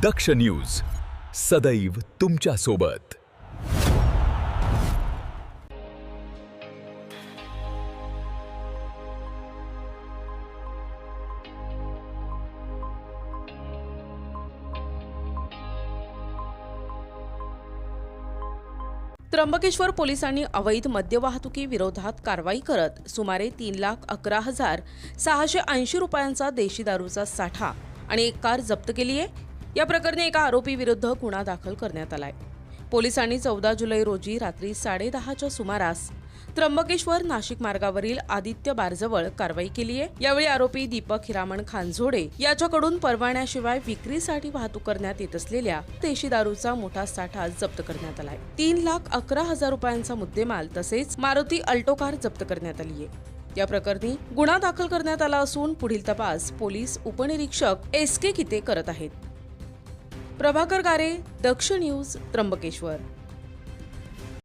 दक्ष news सदैव तुमच्या सोबत। त्र्यंबकेश्वर पोलिसांनी अवैध मद्यवाहतुकी विरोधात कारवाई करत सुमारे 3,11,680 रुपयांचा देशी दारूचा साठा आणि एक कार जप्त केली आहे। या प्रकरणी एका आरोपी विरुद्ध गुन्हा दाखल करण्यात आलाय। पोलिसांनी 14 जुलै रोजी रात्री 10:30च्या सुमारास त्र्यंबकेश्वर नाशिक मार्गावरील आदित्य बारजवळ कारवाई केली आहे। यावेळी आरोपी दीपक हिरामण खानझोडे याच्याकडून परवान्याशिवाय विक्रीसाठी वाहतूक करण्यात येत असलेल्या देशी दारूचा मोठा साठा जप्त करण्यात आलाय। 3,11,000 रुपयांचा मुद्देमाल तसेच मारुती अल्टो कार जप्त करण्यात आली आहे। या प्रकरणी गुन्हा दाखल करण्यात आला असून पुढील तपास पोलीस उपनिरीक्षक SK किते करत आहेत। प्रभाकर गारे, दक्ष न्यूज, त्र्यंबकेश्वर।